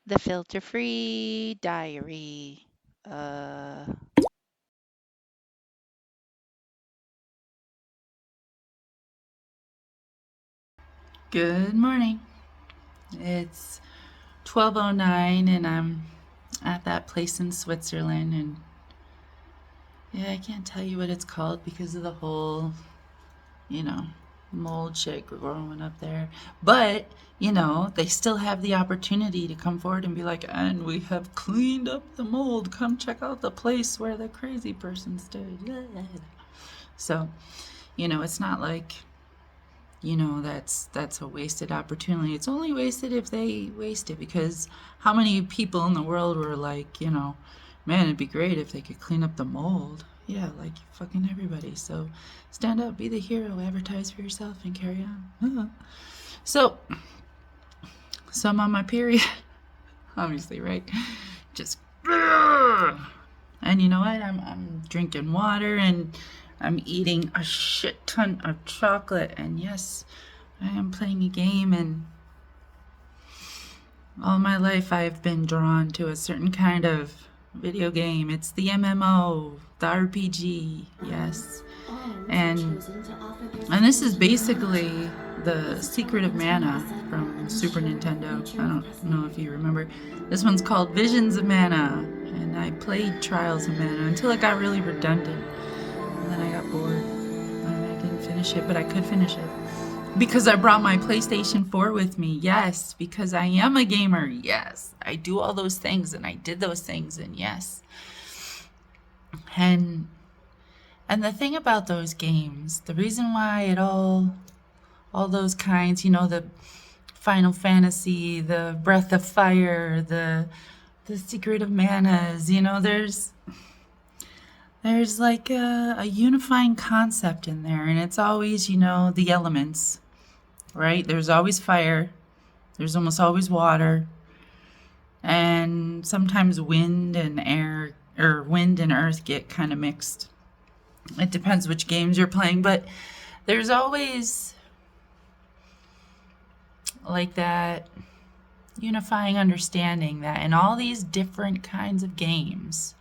The filter-free diary. Uh, Good morning. It's 12:09 and I'm at that place in Switzerland, and yeah, I can't tell you what it's called because of the whole, you know, mold shit growing up there. But, they still have the opportunity to come forward and be like, "And we have cleaned up the mold. Come check out the place where the crazy person stood." So, it's not like that's a wasted opportunity. It's only wasted if they waste it, because how many people in the world were like, man, it'd be great if they could clean up the mold. Yeah, like fucking everybody. So stand up, be the hero, advertise for yourself, and carry on. so so I'm on my period. Obviously, right? Just and you know what, I'm drinking water, and I'm eating a shit ton of chocolate, and yes, I am playing a game. And all my life I've been drawn to a certain kind of video game. It's the MMO, the RPG, yes. And this is basically the Secret of Mana from Super Nintendo. I don't know if you remember. This one's called Visions of Mana, and I played Trials of Mana until it got really redundant. And then I got bored, and I didn't finish it, but I could finish it. Because I brought my PlayStation 4 with me. Yes, because I am a gamer. Yes, I do all those things, and I did those things, and yes. And the thing about those games, the reason why all those kinds, the Final Fantasy, the Breath of Fire, the Secret of Manas, there's like a unifying concept in there, and it's always, the elements, right? There's always fire, there's almost always water, and sometimes wind and air, or wind and earth get kind of mixed. It depends which games you're playing, but there's always like that unifying understanding that in all these different kinds of games,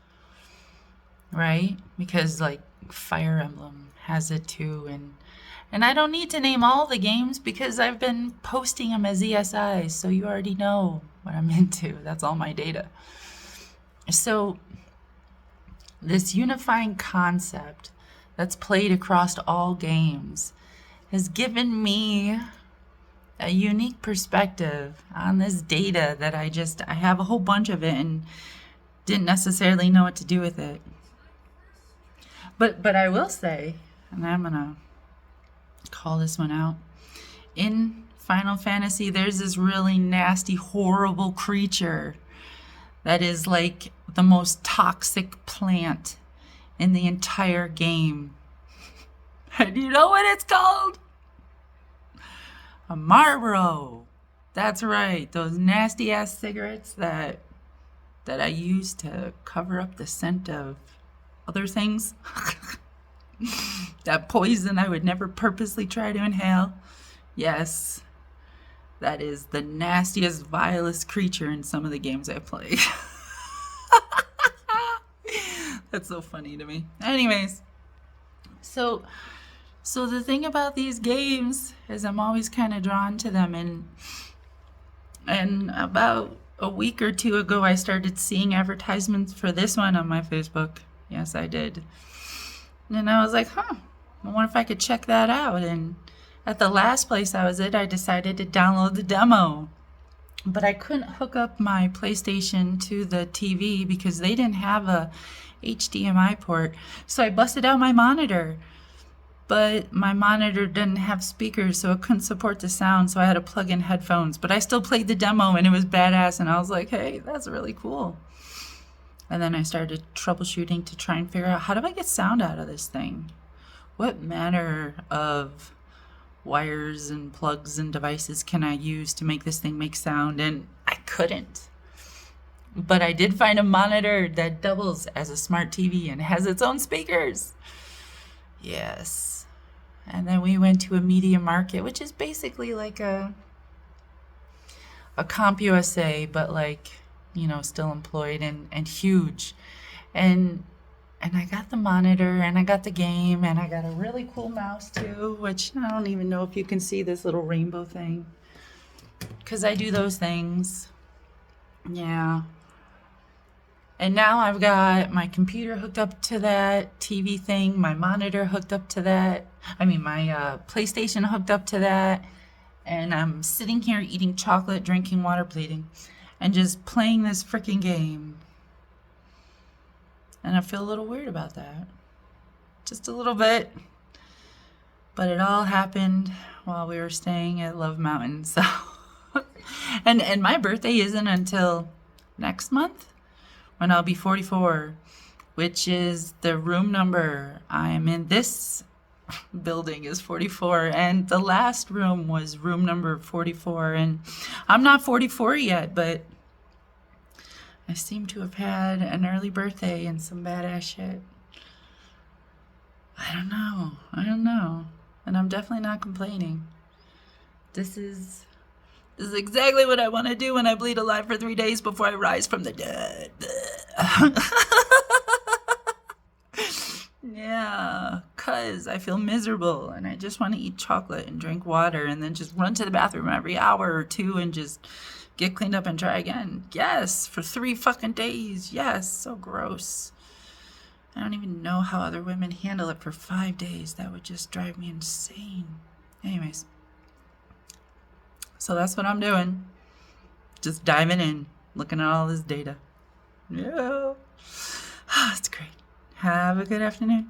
right? Because like Fire Emblem has it too, and I don't need to name all the games because I've been posting them as ESIs, so you already know what I'm into. That's all my data. So this unifying concept that's played across all games has given me a unique perspective on this data that I have a whole bunch of it and didn't necessarily know what to do with it. But I will say, and I'm gonna call this one out, in Final Fantasy there's this really nasty, horrible creature that is like the most toxic plant in the entire game. And you know what it's called? A Marlboro. That's right, those nasty ass cigarettes that I use to cover up the scent of other things. That poison I would never purposely try to inhale. Yes, that is the nastiest, vilest creature in some of the games I play. That's so funny to me. Anyways, so the thing about these games is I'm always kind of drawn to them, and about a week or two ago I started seeing advertisements for this one on my Facebook. Yes, I did. And I was like, I wonder if I could check that out. And at the last place I was at, I decided to download the demo. But I couldn't hook up my PlayStation to the TV because they didn't have a HDMI port. So I busted out my monitor. But my monitor didn't have speakers, so it couldn't support the sound, so I had to plug in headphones. But I still played the demo, and it was badass, and I was like, hey, that's really cool. And then I started troubleshooting to try and figure out, how do I get sound out of this thing? What manner of wires and plugs and devices can I use to make this thing make sound? And I couldn't. But I did find a monitor that doubles as a smart TV and has its own speakers. Yes. And then we went to a media market, which is basically like a a CompUSA, but like, still employed and huge. And I got the monitor and I got the game and I got a really cool mouse too, which I don't even know if you can see this little rainbow thing. Because I do those things. Yeah. And now I've got my computer hooked up to that TV thing, my monitor hooked up to that. I mean, my PlayStation hooked up to that. And I'm sitting here eating chocolate, drinking water, bleeding, and just playing this freaking game. And I feel a little weird about that. Just a little bit. But it all happened while we were staying at Love Mountain. So, and my birthday isn't until next month when I'll be 44, which is the room number I am in. This building is 44, and the last room was room number 44. And I'm not 44 yet, but I seem to have had an early birthday and some badass shit. I don't know. And I'm definitely not complaining. This is exactly what I want to do when I bleed alive for 3 days before I rise from the dead. Yeah, 'cause I feel miserable and I just want to eat chocolate and drink water and then just run to the bathroom every hour or two and just get cleaned up and try again. Yes, for 3 fucking days. Yes, so gross. I don't even know how other women handle it for 5 days. That would just drive me insane. Anyways, so that's what I'm doing. Just diving in, looking at all this data. Yeah. It's great. Have a good afternoon.